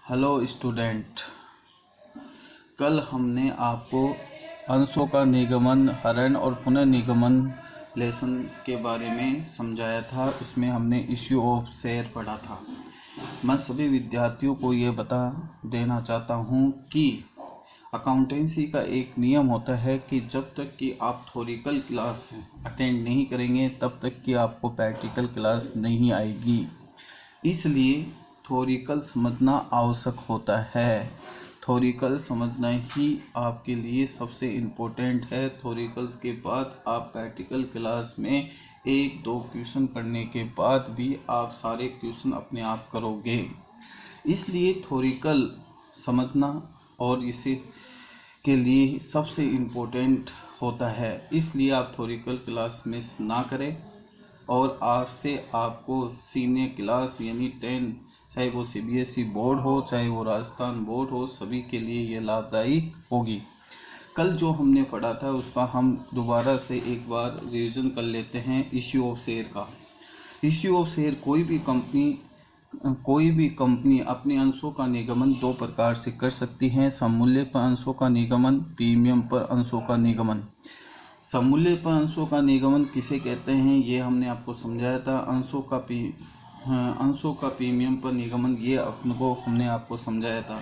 Hello student, कल हमने आपको अंशों का निगमन, हरण और पुनर्निगमन लेसन के बारे में समझाया था। उसमें हमने इश्यू ऑफ शेयर पढ़ा था। मैं सभी विद्यार्थियों को ये बता देना चाहता हूँ कि अकाउंटेंसी का एक नियम होता है कि जब तक कि आप थ्योरिकल क्लास अटेंड नहीं करेंगे तब तक कि आपको प्रैक्टिकल क्लास नहीं आएगी। इसलिए थ्योरिकल समझना आवश्यक होता है। थ्योरिकल समझना ही आपके लिए सबसे इम्पोर्टेंट है। थ्योरिकल्स के बाद आप प्रैक्टिकल क्लास में एक दो क्वेश्चन करने के बाद भी आप सारे क्वेश्चन अपने आप करोगे। इसलिए थ्योरिकल समझना और इसे के लिए सबसे इम्पोर्टेंट होता है। इसलिए आप थ्योरिकल क्लास मिस ना करें और आज से आपको सीनियर क्लास यानी 10, चाहे वो सीबीएसई बोर्ड हो चाहे वो राजस्थान बोर्ड हो, सभी के लिए ये लाभदायी होगी। कल जो हमने पढ़ा था उसका हम दोबारा से एक बार रिवीजन कर लेते हैं। इश्यू ऑफ शेयर का। इश्यू ऑफ शेयर कोई भी कंपनी अपने अंशों का निगमन दो प्रकार से कर सकती है। सममूल्य पर अंशों का निगमन, प्रीमियम पर अंशों का निगमन। सममूल्य पर अंशों का निगमन किसे कहते हैं ये हमने आपको समझाया था। अंशों का प्रीमियम पर निगमन ये हमने आपको समझाया था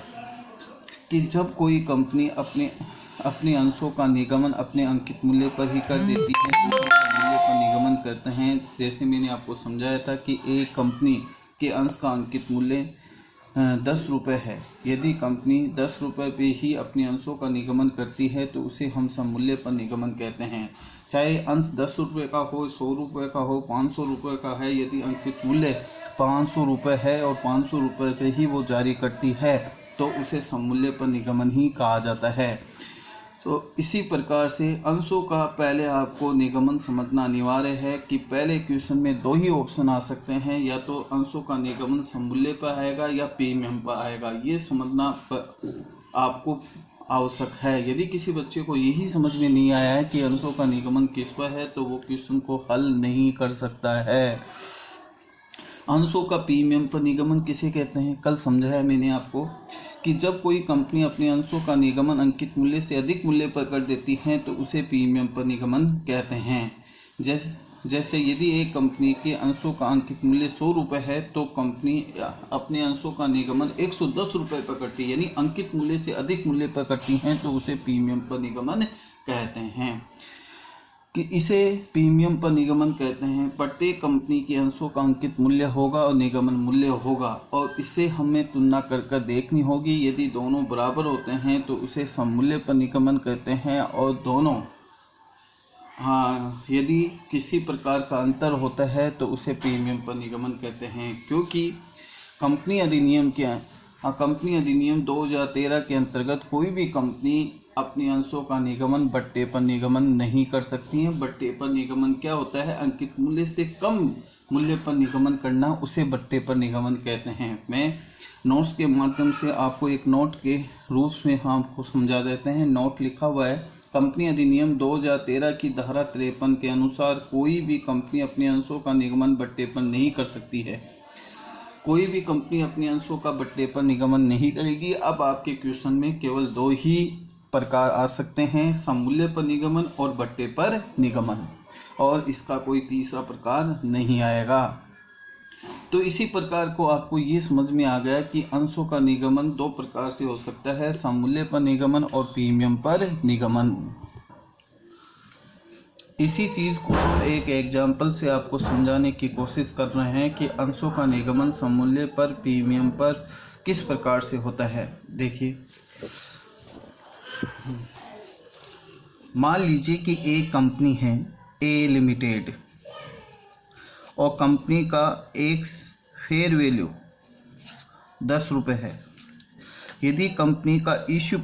कि जब कोई कंपनी अपने अंशों का निगमन अपने अंकित मूल्य पर ही कर देती है तो मूल्य पर निगमन करते हैं। जैसे मैंने आपको समझाया था कि एक कंपनी के अंश का अंकित मूल्य 10 रुपये है। यदि कंपनी 10 रुपये पे ही अपने अंशों का निगमन करती है तो उसे हम सममूल्य पर निगमन कहते हैं। चाहे अंश 10 रुपये का हो, 100 रुपये का हो, 500 रुपये का है, यदि अंकित मूल्य 500 रुपये है और 500 रुपये पे ही वो जारी करती है तो उसे सममूल्य पर निगमन ही कहा जाता है। तो इसी प्रकार से अंशों का पहले आपको निगमन समझना अनिवार्य है कि पहले क्वेश्चन में दो ही ऑप्शन आ सकते हैं, या तो अंशों का निगमन सममूल्य पर आएगा या प्रीमियम पर आएगा। ये समझना आपको आवश्यक है। यदि किसी बच्चे को यही समझ में नहीं आया है कि अंशों का निगमन किस पर है तो वो क्वेश्चन को हल नहीं कर सकता है। अंशों का प्रीमियम पर निगमन किसे कहते हैं कल समझाया मैंने आपको कि जब कोई कंपनी अपने अंशों का निगमन अंकित मूल्य से अधिक मूल्य पर कर देती है तो उसे प्रीमियम पर निगमन कहते हैं। जैसे यदि एक कंपनी के अंशों का अंकित मूल्य 100 रुपये है तो कंपनी अपने अंशों का निगमन 110 रुपये पर करती है, यानी अंकित मूल्य से अधिक मूल्य पर करती हैं तो उसे प्रीमियम पर निगमन कहते हैं। कि इसे प्रीमियम पर निगमन कहते हैं। प्रत्येक कंपनी के अंशों का अंकित मूल्य होगा और निगमन मूल्य होगा और इससे हमें तुलना कर देखनी होगी। यदि दोनों बराबर होते हैं तो उसे सममूल्य पर निगमन कहते हैं और दोनों यदि किसी प्रकार का अंतर होता है तो उसे प्रीमियम पर निगमन कहते हैं। क्योंकि कंपनी अधिनियम 2013 के अंतर्गत कोई भी कंपनी अपने अंशों का निगमन बट्टे पर निगमन नहीं कर सकती है। बट्टे पर निगमन क्या होता है? अंकित मूल्य से कम मूल्य पर निगमन करना, उसे बट्टे पर निगमन कहते हैं। मैं नोट्स के माध्यम से आपको एक नोट के रूप में आपको समझा देते हैं। नोट लिखा हुआ है, कंपनी अधिनियम 2013 की धारा 53 के अनुसार कोई भी कंपनी अपने अंशों का निगमन बट्टे पर नहीं कर सकती है। कोई भी कंपनी अपने अंशों का बट्टे पर निगमन नहीं करेगी। अब आपके क्वेश्चन में केवल दो ही प्रकार आ सकते हैं, सममूल्य पर निगमन और बट्टे पर निगमन, और इसका कोई तीसरा प्रकार नहीं आएगा। तो इसी प्रकार को आपको ये समझ में आ गया कि अंशों का निगमन दो प्रकार से हो सकता है, सममूल्य पर निगमन और प्रीमियम पर निगमन। इसी चीज को एक एग्जाम्पल से आपको समझाने की कोशिश कर रहे हैं कि अंशों का निगमन सममूल्य पर प्रीमियम पर किस प्रकार से होता है। देखिए, मान लीजिए कि एक कंपनी है ए लिमिटेड और कंपनी का एक फेयर वैल्यू 10 रुपये है। यदि कंपनी का इश्यू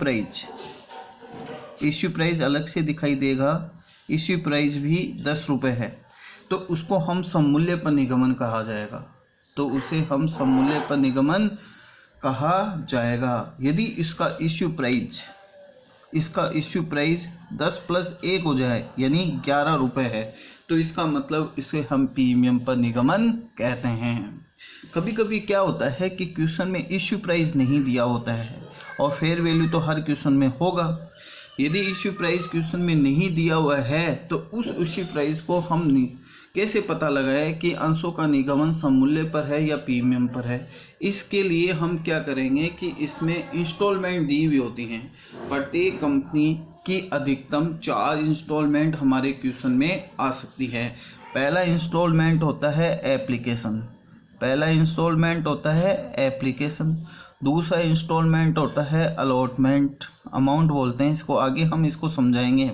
प्राइस अलग से दिखाई देगा, इश्यू प्राइस भी 10 रुपये है, तो उसको हम सममूल्य पर निगमन कहा जाएगा। यदि इसका इश्यू प्राइस 10 + 1 हो जाए यानी 11 रुपये है तो इसका मतलब इसे हम प्रीमियम पर निगमन कहते हैं। कभी कभी क्या होता है कि क्वेश्चन में इश्यू प्राइस नहीं दिया होता है और फेयर वैल्यू तो हर क्वेश्चन में होगा। यदि इश्यू प्राइस क्वेश्चन में नहीं दिया हुआ है तो उस इश्यू प्राइस को हम कैसे पता लगाएं कि अंशों का निगमन सममूल्य पर है या प्रीमियम पर है। इसके लिए हम क्या करेंगे कि इसमें इंस्टॉलमेंट दी हुई होती हैं। प्रत्येक कंपनी की अधिकतम 4 इंस्टॉलमेंट हमारे क्वेश्चन में आ सकती है। पहला इंस्टॉलमेंट होता है एप्लीकेशन, दूसरा इंस्टॉलमेंट होता है अलॉटमेंट, अमाउंट बोलते हैं इसको, आगे हम इसको समझाएंगे,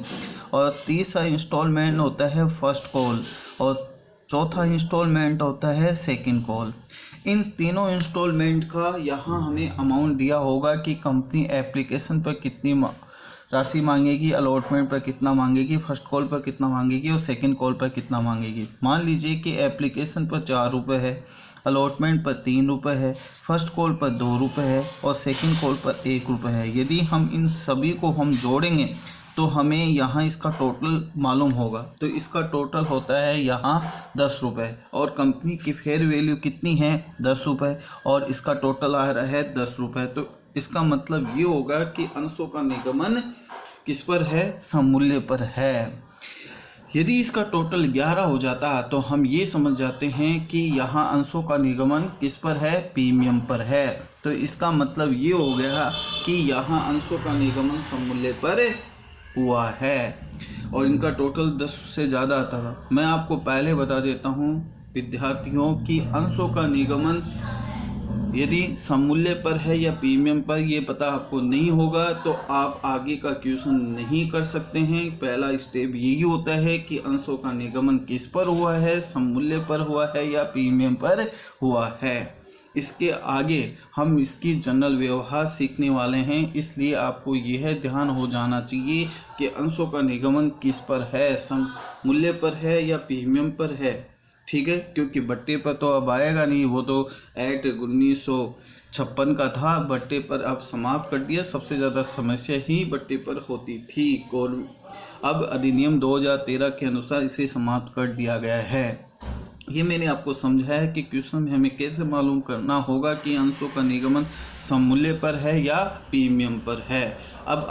और तीसरा इंस्टॉलमेंट होता है फर्स्ट कॉल, और चौथा इंस्टॉलमेंट होता है सेकंड कॉल। इन तीनों इंस्टॉलमेंट का यहाँ हमें अमाउंट दिया होगा कि कंपनी एप्लीकेशन पर कितनी राशि मांगेगी, अलॉटमेंट पर कितना मांगेगी, फर्स्ट कॉल पर कितना मांगेगी और सेकंड कॉल पर कितना मांगेगी। मान लीजिए कि एप्लीकेशन पर 4 रुपये है, अलॉटमेंट पर 3 रुपये है, फर्स्ट कॉल पर 2 रुपये है और सेकंड कॉल पर 1 रुपये है। यदि हम इन सभी को हम जोड़ेंगे तो हमें यहाँ इसका टोटल मालूम होगा। तो इसका टोटल होता है यहाँ 10 रुपये और कंपनी की फेयर वैल्यू कितनी है 10 रुपये और इसका टोटल आ रहा है 10 रुपये। तो इसका मतलब ये होगा कि अंशों का निगमन किस पर है, सममूल्य पर है। यदि इसका टोटल 11 हो जाता तो हम ये समझ जाते हैं कि यहाँ अंशों का निगमन किस पर है, प्रीमियम पर है। तो इसका मतलब ये हो गया कि यहाँ अंशों का निगमन सममूल्य पर हुआ है और इनका टोटल 10 से ज़्यादा आता था। मैं आपको पहले बता देता हूँ विद्यार्थियों की अंशों का निगमन यदि सममूल्य पर है या प्रीमियम पर ये पता आपको नहीं होगा तो आप आगे का क्वेश्चन नहीं कर सकते हैं। पहला स्टेप यही होता है कि अंशों का निगमन किस पर हुआ है, सममूल्य पर हुआ है या प्रीमियम पर हुआ है। इसके आगे हम इसकी जनरल व्यवहार सीखने वाले हैं, इसलिए आपको यह ध्यान हो जाना चाहिए कि अंशों का निगमन किस पर है, सममूल्य पर है या प्रीमियम पर है। ठीक है, क्योंकि बट्टे पर तो अब आएगा नहीं, वो तो एक्ट 1956 का था, बट्टे पर अब समाप्त कर दिया। सबसे ज़्यादा समस्या ही बट्टे पर होती थी और अब अधिनियम 2013 के अनुसार इसे समाप्त कर दिया गया है। ये मैंने आपको समझाया कि क्वेश्चन में हमें कैसे मालूम करना होगा कि अंशों का निगमन सममूल्य पर है या प्रीमियम पर है। अब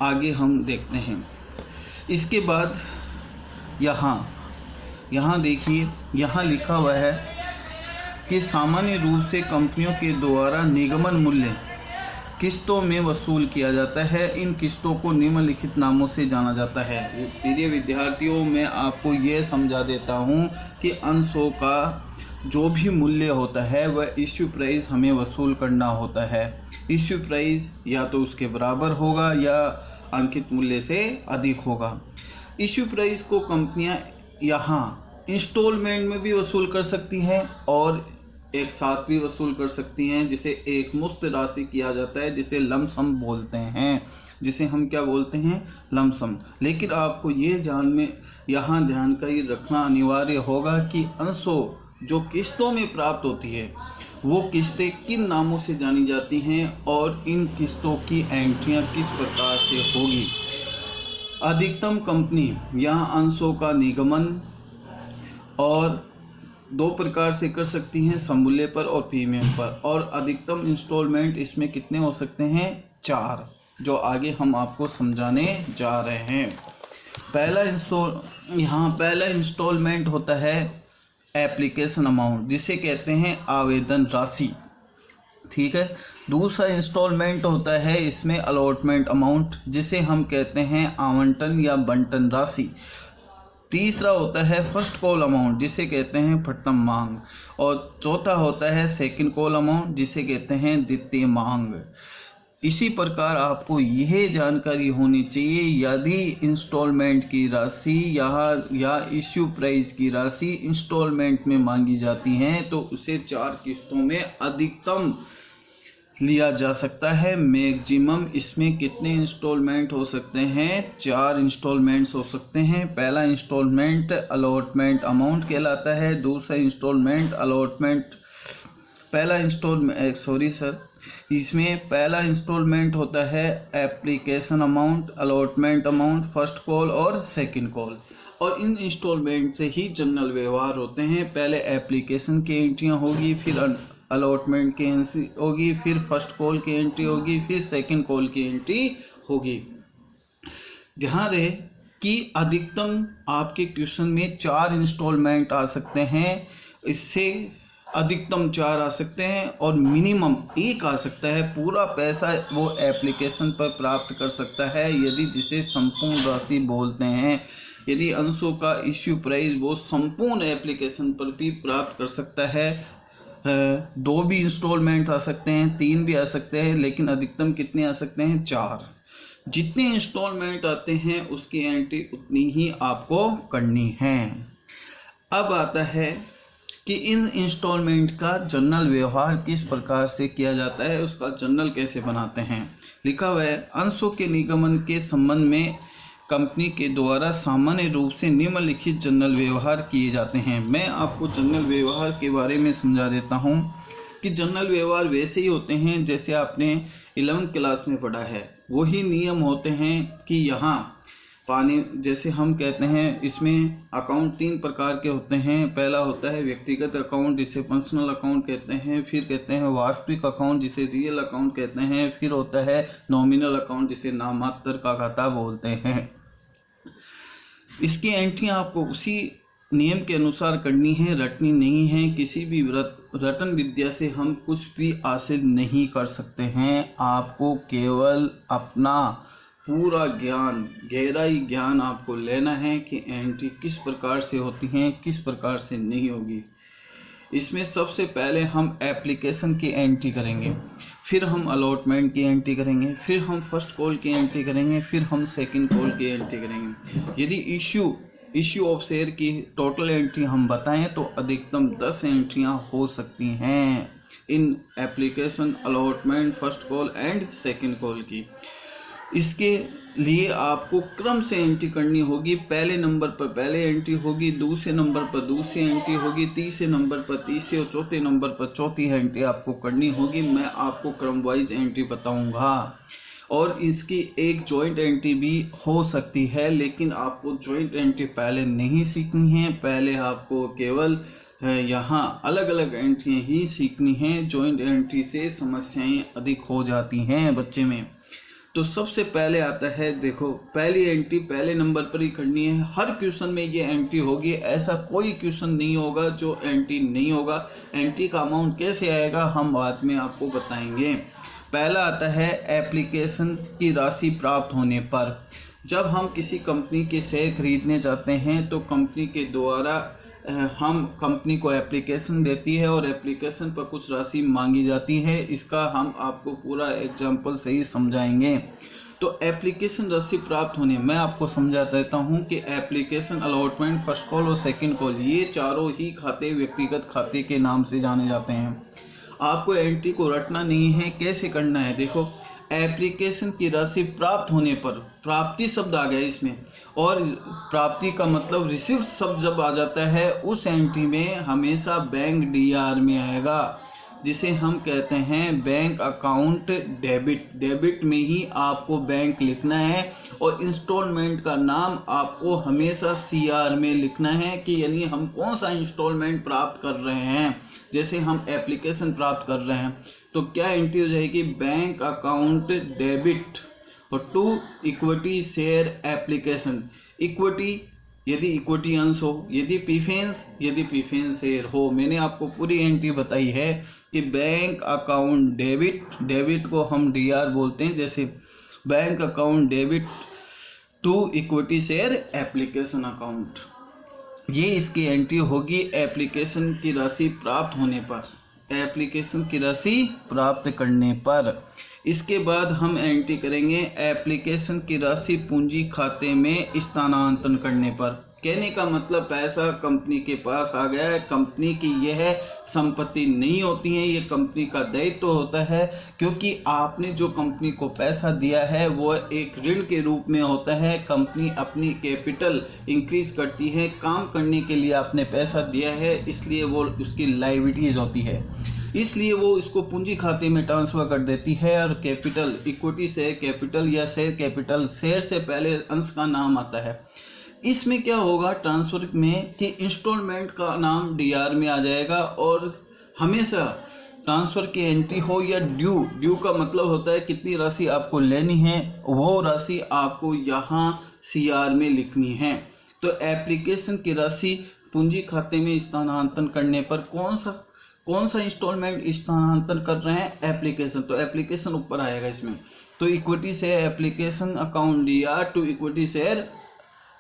आगे हम देखते हैं। इसके बाद यहाँ देखिए, यहाँ लिखा हुआ है कि सामान्य रूप से कंपनियों के द्वारा निगमन मूल्य किस्तों में वसूल किया जाता है। इन किस्तों को निम्नलिखित नामों से जाना जाता है। प्रिय विद्यार्थियों, मैं आपको यह समझा देता हूँ कि अंशों का जो भी मूल्य होता है वह इश्यू प्राइस हमें वसूल करना होता है। इश्यू प्राइस या तो उसके बराबर होगा या अंकित मूल्य से अधिक होगा। इश्यू प्राइस को कंपनियां यहाँ इंस्टॉलमेंट में भी वसूल कर सकती हैं और एक साथ भी वसूल कर सकती हैं, जिसे एक मुश्त राशि किया जाता है, जिसे लमसम बोलते हैं, जिसे हम क्या बोलते हैं, लमसम। लेकिन आपको ये यहाँ जानकारी रखना अनिवार्य होगा कि अंशों जो किस्तों में प्राप्त होती है वो किस्तें किन नामों से जानी जाती हैं और इन किस्तों की एंट्रियां किस प्रकार से होगी। अधिकतम कंपनी यहाँ अंशों का निगमन और 2 प्रकार से कर सकती हैं, सममूल्य पर और प्रीमियम पर, और अधिकतम इंस्टॉलमेंट इसमें कितने हो सकते हैं, 4, जो आगे हम आपको समझाने जा रहे हैं। पहला इंस्टॉलमेंट होता है एप्लीकेशन अमाउंट, जिसे कहते हैं आवेदन राशि। ठीक है। दूसरा इंस्टॉलमेंट होता है इसमें अलॉटमेंट अमाउंट, जिसे हम कहते हैं आवंटन या बंटन राशि। तीसरा होता है फर्स्ट कॉल अमाउंट, जिसे कहते हैं प्रथम मांग, और चौथा होता है सेकंड कॉल अमाउंट, जिसे कहते हैं द्वितीय मांग। इसी प्रकार आपको यह जानकारी होनी चाहिए, यदि इंस्टॉलमेंट की राशि या इश्यू प्राइस की राशि इंस्टॉलमेंट में मांगी जाती है तो उसे 4 किस्तों में अधिकतम लिया जा सकता है। मैक्सिमम इसमें कितने इंस्टॉलमेंट हो सकते हैं, 4 इंस्टॉलमेंट्स हो सकते हैं। पहला इंस्टॉलमेंट अलॉटमेंट अमाउंट कहलाता है। दूसरा इंस्टॉलमेंट इसमें पहला इंस्टॉलमेंट होता है application amount, allotment amount, first call और सेकंड कॉल। और इन इंस्टॉलमेंट से ही जनरल व्यवहार होते हैं। पहले एप्लीकेशन की एंट्रियां होगी, फिर अलॉटमेंट की एंट्री होगी, फिर फर्स्ट कॉल की एंट्री होगी, फिर सेकंड कॉल की एंट्री होगी। ध्यान रहे कि अधिकतम आपके क्वेश्चन में 4 इंस्टॉलमेंट आ सकते हैं, इससे अधिकतम 4 आ सकते हैं और मिनिमम 1 आ सकता है। पूरा पैसा वो एप्लीकेशन पर प्राप्त कर सकता है यदि जिसे संपूर्ण राशि बोलते हैं। यदि अंशों का इश्यू प्राइस वो संपूर्ण एप्लीकेशन पर भी प्राप्त कर सकता है। 2 भी इंस्टॉलमेंट आ सकते हैं, 3 भी आ सकते हैं, लेकिन अधिकतम कितने आ सकते हैं? 4। जितने इंस्टॉलमेंट आते हैं उसकी एंट्री उतनी ही आपको करनी है। अब आता है कि इन इंस्टॉलमेंट का जनरल व्यवहार किस प्रकार से किया जाता है, उसका जनरल कैसे बनाते हैं। लिखा हुआ है, अंशों के निगमन के संबंध में कंपनी के द्वारा सामान्य रूप से निम्नलिखित जनरल व्यवहार किए जाते हैं। मैं आपको जनरल व्यवहार के बारे में समझा देता हूं कि जनरल व्यवहार वैसे ही होते हैं जैसे आपने 11th क्लास में पढ़ा है। वही नियम होते हैं कि यहाँ पानी, जैसे हम कहते हैं इसमें अकाउंट 3 प्रकार के होते हैं। पहला होता है व्यक्तिगत अकाउंट जिसे पर्सनल अकाउंट कहते हैं, फिर कहते हैं वास्तविक अकाउंट जिसे रियल अकाउंट कहते हैं, फिर होता है नॉमिनल अकाउंट जिसे नामात्र का खाता बोलते हैं। इसकी एंट्री आपको उसी नियम के अनुसार करनी है, रटनी नहीं है। किसी भी रटन विद्या से हम कुछ भी हासिल नहीं कर सकते हैं। आपको केवल अपना पूरा ज्ञान, गहराई ज्ञान आपको लेना है कि एंट्री किस प्रकार से होती हैं, किस प्रकार से नहीं होगी। इसमें सबसे पहले हम एप्लीकेशन की एंट्री करेंगे, फिर हम अलॉटमेंट की एंट्री करेंगे, फिर हम फर्स्ट कॉल की एंट्री करेंगे, फिर हम सेकंड कॉल की एंट्री करेंगे। यदि इश्यू ऑफ शेयर की टोटल एंट्री हम बताएं तो अधिकतम 10 एंट्रियां हो सकती हैं इन application, allotment, first call and second call की। इसके लिए आपको क्रम से एंट्री करनी होगी। पहले नंबर पर पहले एंट्री होगी, दूसरे नंबर पर दूसरी एंट्री होगी, तीसरे नंबर पर तीसरी और चौथे नंबर पर चौथी एंट्री आपको करनी होगी। मैं आपको क्रम वाइज एंट्री बताऊंगा और इसकी एक जॉइंट एंट्री भी हो सकती है, लेकिन आपको जॉइंट एंट्री पहले नहीं सीखनी है। पहले आपको केवल यहाँ अलग अलग एंट्रियाँ ही सीखनी हैं। जॉइंट एंट्री से समस्याएं अधिक हो जाती हैं बच्चे में। तो सबसे पहले आता है, देखो पहली एंट्री पहले नंबर पर ही करनी है। हर क्वेश्चन में ये एंट्री होगी, ऐसा कोई क्वेश्चन नहीं होगा जो एंट्री नहीं होगा। एंट्री का अमाउंट कैसे आएगा हम बाद में आपको बताएंगे। पहला आता है एप्लीकेशन की राशि प्राप्त होने पर। जब हम किसी कंपनी के शेयर खरीदने जाते हैं तो कंपनी के द्वारा हम कंपनी को एप्लीकेशन देती है और एप्लीकेशन पर कुछ राशि मांगी जाती है। इसका हम आपको पूरा एग्जांपल से ही समझाएंगे। तो एप्लीकेशन राशि प्राप्त होने, मैं आपको समझा देता हूं कि एप्लीकेशन, अलॉटमेंट, फर्स्ट कॉल और सेकंड कॉल, ये चारों ही खाते व्यक्तिगत खाते के नाम से जाने जाते हैं। आपको एंट्री को रटना नहीं है, कैसे करना है। देखो एप्लीकेशन की राशि प्राप्त होने पर, प्राप्ति शब्द आ गया इसमें, और प्राप्ति का मतलब रिसीव शब्द जब आ जाता है उस एंट्री में हमेशा बैंक डीआर में आएगा, जिसे हम कहते हैं बैंक अकाउंट डेबिट। डेबिट में ही आपको बैंक लिखना है और इंस्टॉलमेंट का नाम आपको हमेशा सीआर में लिखना है कि यानी हम कौन सा इंस्टॉलमेंट प्राप्त कर रहे हैं। जैसे हम एप्लीकेशन प्राप्त कर रहे हैं तो क्या एंट्री हो जाएगी, बैंक अकाउंट डेबिट और to equity share application. Equity यदि इक्विटी अंश हो, यदि प्रीफेंस शेयर हो। मैंने आपको पूरी एंट्री बताई है कि बैंक अकाउंट डेबिट को हम डीआर बोलते हैं, जैसे bank account debit to equity share application account. ये इसकी एंट्री होगी एप्लीकेशन की राशि प्राप्त होने पर, एप्लीकेशन की राशि प्राप्त करने पर। इसके बाद हम एंट्री करेंगे एप्लीकेशन की राशि पूंजी खाते में स्थानांतरण करने पर। कहने का मतलब पैसा कंपनी के पास आ गया है। कंपनी की यह संपत्ति नहीं होती है, ये कंपनी का दायित्व होता है, क्योंकि आपने जो कंपनी को पैसा दिया है वो एक ऋण के रूप में होता है। कंपनी अपनी कैपिटल इंक्रीज करती है, काम करने के लिए आपने पैसा दिया है, इसलिए वो उसकी लायबिलिटीज होती है, इसलिए वो इसको पूंजी खाते में ट्रांसफर कर देती है। और कैपिटल, इक्विटी शेयर कैपिटल या शेयर कैपिटल, शेयर से पहले अंश का नाम आता है। इसमें क्या होगा ट्रांसफर में कि इंस्टॉलमेंट का नाम डीआर में आ जाएगा, और हमेशा ट्रांसफर की एंट्री हो या ड्यू का मतलब होता है कितनी राशि आपको लेनी है, वो राशि आपको यहाँ सीआर में लिखनी है। तो एप्लीकेशन की राशि पूंजी खाते में स्थानांतरण करने पर कौन सा इंस्टॉलमेंट स्थानांतरण कर रहे हैं, एप्लीकेशन, तो एप्लीकेशन ऊपर आएगा इसमें। तो इक्विटी से application account DR to equity share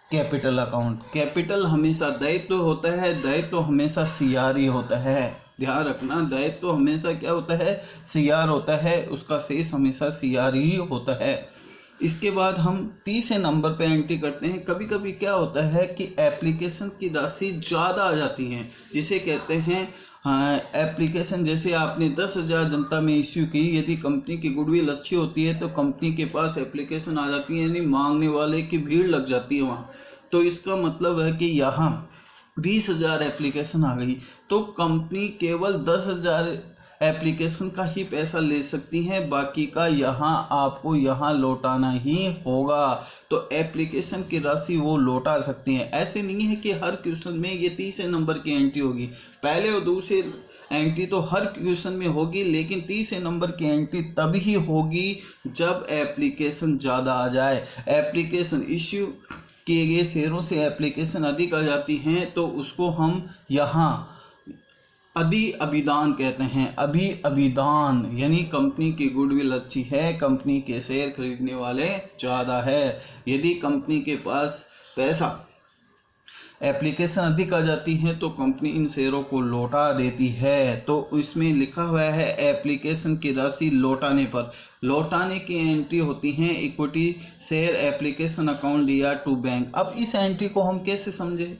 capital account. Capital हमेशा दायित्व होता है, दायित्व हमेशा सीआर ही होता है, ध्यान रखना, दायित्व हमेशा क्या होता है, सीआर होता है, उसका शेष हमेशा सीआर ही होता है। इसके बाद हम तीसरे नंबर पे एंट्री करते हैं। कभी कभी क्या होता है कि एप्लीकेशन की राशि ज़्यादा आ जाती है, जिसे कहते हैं एप्लीकेशन, जैसे आपने 10,000 जनता में इश्यू की, यदि कंपनी की गुडविल अच्छी होती है तो कंपनी के पास एप्लीकेशन आ जाती है, यानी मांगने वाले की भीड़ लग जाती है वहाँ। तो इसका मतलब है कि यहाँ 20,000 एप्लीकेशन आ गई, तो कंपनी केवल 10,000 एप्लीकेशन का ही पैसा ले सकती है, बाकी का यहाँ आपको यहाँ लौटाना ही होगा। तो एप्लीकेशन की राशि वो लौटा सकती हैं। ऐसे नहीं है कि हर क्वेश्चन में ये तीसरे नंबर की एंट्री होगी, पहले और दूसरे एंट्री तो हर क्वेश्चन में होगी, लेकिन तीसरे नंबर की एंट्री तभी होगी जब एप्लीकेशन ज़्यादा आ जाए। एप्लीकेशन इश्यू किए गए शेयरों से एप्लीकेशन अधिक आ जाती हैं तो उसको हम यहाँ अभिदान कहते हैं। अभिदान यानी कंपनी की गुडविल अच्छी है, कंपनी के शेयर खरीदने वाले ज़्यादा है। यदि कंपनी के पास पैसा एप्लीकेशन अधिक आ जाती है तो कंपनी इन शेयरों को लौटा देती है। तो इसमें लिखा हुआ है एप्लीकेशन की राशि लौटाने पर, लौटाने की एंट्री होती है equity share application account DR to bank. अब इस एंट्री को हम कैसे समझे,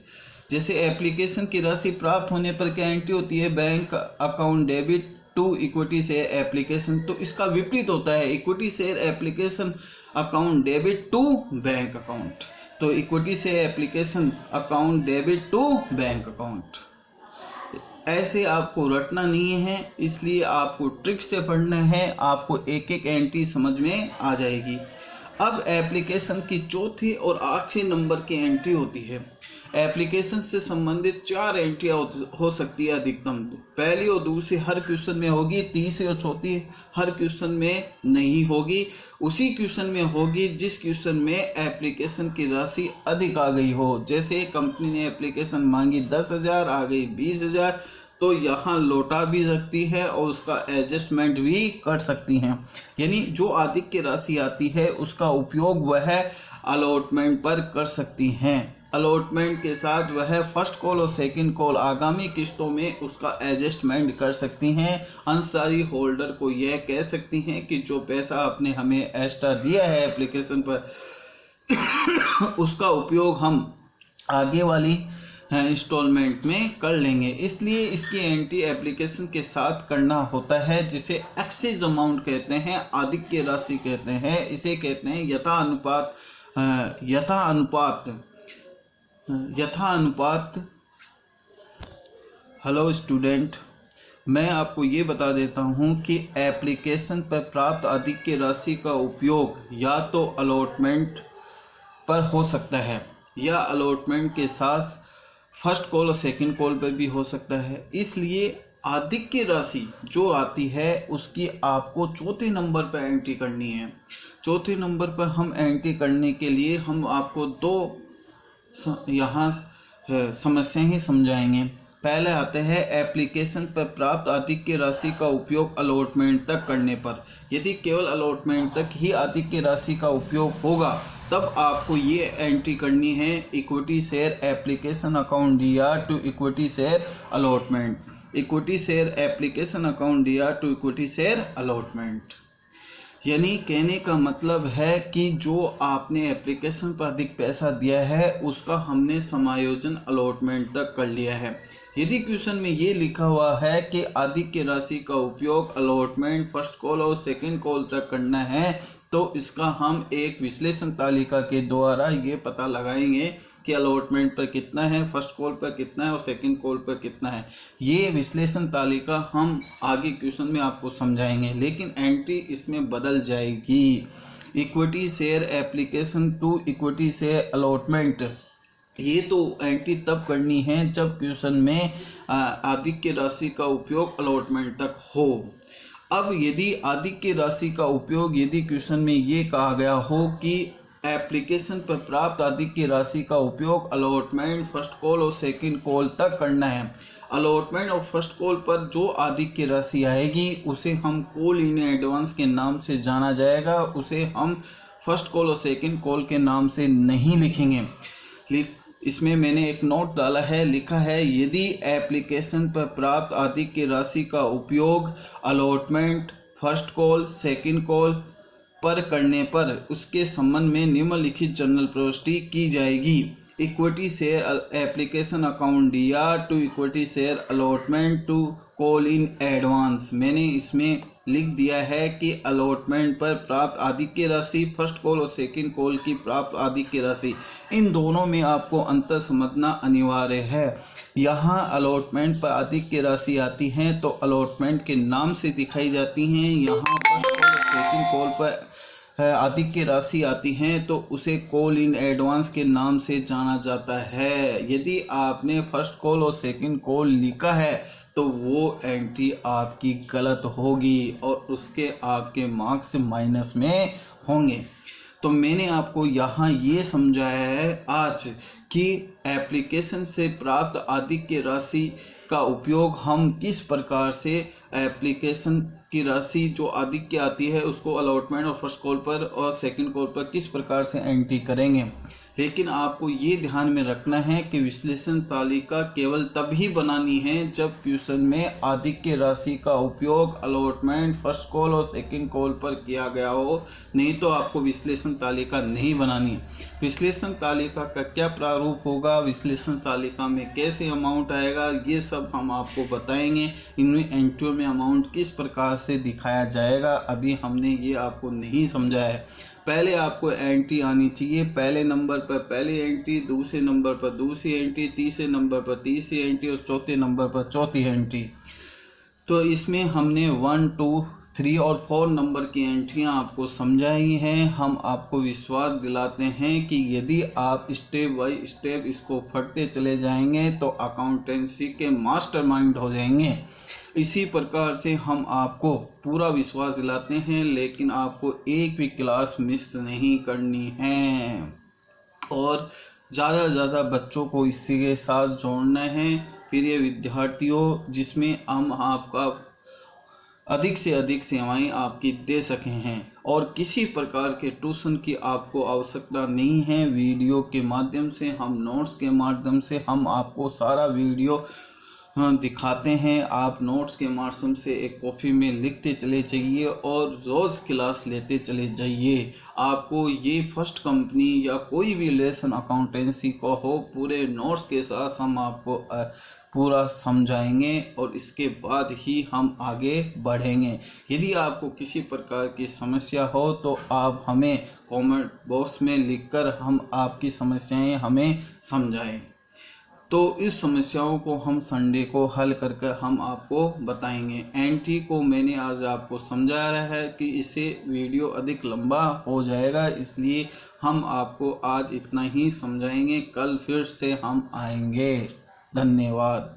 जैसे एप्लीकेशन की राशि प्राप्त होने पर क्या एंट्री होती है, bank account debit to equity share application, तो इसका विपरीत होता है equity share application account debit to bank account. तो equity share application account debit to bank account. ऐसे आपको रटना नहीं है, इसलिए आपको ट्रिक से पढ़ना है, आपको एक एक एंट्री समझ में आ जाएगी। अब एप्लीकेशन की चौथी और आखिरी नंबर की एंट्री होती है। एप्लीकेशन से संबंधित 4 एंट्रियां हो सकती है अधिकतम, पहली और दूसरी हर क्वेश्चन में होगी, तीसरी और चौथी हर क्वेश्चन में नहीं होगी, उसी क्वेश्चन में होगी जिस क्वेश्चन में एप्लीकेशन की राशि अधिक आ गई हो। जैसे कंपनी ने एप्लीकेशन मांगी 10,000, आ गई 20,000, तो यहाँ लौटा भी सकती है और उसका एडजस्टमेंट भी कर सकती हैं। यानी जो अधिक की राशि आती है उसका उपयोग वह अलॉटमेंट पर कर सकती हैं। अलॉटमेंट के साथ वह फर्स्ट कॉल और सेकंड कॉल आगामी किस्तों में उसका एडजस्टमेंट कर सकती हैं। अंशधारी होल्डर को यह कह सकती हैं कि जो पैसा आपने हमें एक्स्ट्रा दिया है एप्लीकेशन पर उसका उपयोग हम आगे वाली इंस्टॉलमेंट में कर लेंगे। इसलिए इसकी एंट्री एप्लीकेशन के साथ करना होता है, जिसे एक्सेस अमाउंट कहते हैं, आधिक्य राशि कहते हैं, इसे कहते हैं यथानुपात। हेलो स्टूडेंट, मैं आपको ये बता देता हूँ कि एप्लीकेशन पर प्राप्त आधिक्य राशि का उपयोग या तो अलॉटमेंट पर हो सकता है या अलॉटमेंट के साथ फर्स्ट कॉल और सेकंड कॉल पर भी हो सकता है। इसलिए आधिक्य राशि जो आती है उसकी आपको चौथे नंबर पर एंट्री करनी है। चौथे नंबर पर हम एंट्री करने के लिए हम आपको 2 यहाँ समस्याएं ही समझाएंगे। पहले आते हैं एप्लीकेशन पर प्राप्त आधिक्य राशि का उपयोग अलॉटमेंट तक करने पर। यदि केवल अलॉटमेंट तक ही आधिक्य राशि का उपयोग होगा तब आपको ये एंट्री करनी है equity share application account DR to equity share allotment. Equity share application account DR to equity share allotment. यानी कहने का मतलब है कि जो आपने एप्लीकेशन पर अधिक पैसा दिया है उसका हमने समायोजन अलॉटमेंट तक कर लिया है। यदि क्वेश्चन में ये लिखा हुआ है कि आधिक्य राशि का उपयोग अलॉटमेंट फर्स्ट कॉल और सेकंड कॉल तक करना है तो इसका हम एक विश्लेषण तालिका के द्वारा ये पता लगाएंगे कि अलॉटमेंट पर कितना है, फर्स्ट कॉल पर कितना है और सेकंड कॉल पर कितना है। ये विश्लेषण तालिका हम आगे क्वेश्चन में आपको समझाएंगे, लेकिन एंट्री इसमें बदल जाएगी। Equity share application to equity share allotment ये तो एंट्री तब करनी है जब क्वेश्चन में आदिक्य राशि का उपयोग अलॉटमेंट तक हो। अब यदि आदिक्य राशि का उपयोग यदि क्वेश्चन में ये कहा गया हो कि एप्लीकेशन पर प्राप्त आदिक्य राशि का उपयोग अलॉटमेंट फर्स्ट कॉल और सेकंड कॉल तक करना है। अलॉटमेंट और फर्स्ट कॉल पर जो आदिक्य राशि आएगी उसे हम कॉल इन एडवांस के नाम से जाना जाएगा, उसे हम फर्स्ट कॉल और सेकंड कॉल के नाम से नहीं लिखेंगे। इसमें मैंने एक नोट डाला है, लिखा है यदि एप्लीकेशन पर प्राप्त आदिक्य राशि का उपयोग allotment first call second call पर करने पर उसके संबंध में निम्नलिखित जनरल प्रविष्टि की जाएगी। Equity share application account DR to equity share allotment to call in advance. मैंने इसमें लिख दिया है कि अलॉटमेंट पर प्राप्त आदिक्य राशि, फर्स्ट कॉल और सेकंड कॉल की प्राप्त आदिक्य राशि, इन दोनों में आपको अंतर समझना अनिवार्य है। यहाँ अलॉटमेंट पर आदिक्य राशि आती है तो अलॉटमेंट के नाम से दिखाई जाती हैं। यहाँ फर्स्ट कॉल और सेकंड कॉल पर आदिक्य राशि आती है तो उसे कॉल इन एडवांस के नाम से जाना जाता है। यदि आपने फर्स्ट कॉल और सेकंड कॉल लिखा है तो वो एंट्री आपकी गलत होगी और उसके आपके मार्क्स माइनस में होंगे। तो मैंने आपको यहाँ ये समझाया है आज कि एप्लीकेशन से प्राप्त आदिक्य राशि का उपयोग हम किस प्रकार से एप्लीकेशन की राशि जो आदिक्य आती है उसको अलॉटमेंट और फर्स्ट कॉल पर और सेकंड कॉल पर किस प्रकार से एंट्री करेंगे। लेकिन आपको ये ध्यान में रखना है कि विश्लेषण तालिका केवल तभी बनानी है जब क्वेश्चन में आदिक्य राशि का उपयोग अलॉटमेंट फर्स्ट कॉल और सेकंड कॉल पर किया गया हो, नहीं तो आपको विश्लेषण तालिका नहीं बनानी। विश्लेषण तालिका का क्या प्रारूप होगा, विश्लेषण तालिका में कैसे अमाउंट आएगा, ये सब हम आपको बताएंगे। इनमें एंट्रियों में अमाउंट किस प्रकार से दिखाया जाएगा अभी हमने ये आपको नहीं समझाया है। पहले आपको एंट्री आनी चाहिए, पहले नंबर पर पहली एंट्री, दूसरे नंबर पर दूसरी एंट्री, तीसरे नंबर पर तीसरी एंट्री और चौथे नंबर पर चौथी एंट्री। तो इसमें हमने 1, 2, 3 और 4 नंबर की एंट्रियां आपको समझाई हैं। हम आपको विश्वास दिलाते हैं कि यदि आप स्टेप बाय स्टेप इसको पढ़ते चले जाएंगे तो अकाउंटेंसी के मास्टरमाइंड हो जाएंगे। इसी प्रकार से हम आपको पूरा विश्वास दिलाते हैं, लेकिन आपको एक भी क्लास मिस नहीं करनी है और ज़्यादा से ज़्यादा बच्चों को इसी के साथ जोड़ना है। फिर ये विद्यार्थियों जिसमें हम आपका अधिक से अधिक सेवाएं आपकी दे सके हैं और किसी प्रकार के ट्यूशन की आपको आवश्यकता नहीं है। वीडियो के माध्यम से हम नोट्स के माध्यम से हम आपको सारा वीडियो दिखाते हैं। आप नोट्स के माध्यम से एक कॉपी में लिखते चले जाइए और रोज़ क्लास लेते चले जाइए। आपको ये फर्स्ट कंपनी या कोई भी लेसन अकाउंटेंसी को हो, पूरे नोट्स के साथ हम आपको पूरा समझाएंगे और इसके बाद ही हम आगे बढ़ेंगे। यदि आपको किसी प्रकार की समस्या हो तो आप हमें कमेंट बॉक्स में लिखकर हम आपकी समस्याएं हमें समझाएं। तो इस समस्याओं को हम संडे को हल कर हम आपको बताएंगे। एंट्री को मैंने आज आपको समझा रहा है कि इससे वीडियो अधिक लंबा हो जाएगा, इसलिए हम आपको आज इतना ही समझाएंगे। कल फिर से हम आएंगे। धन्यवाद।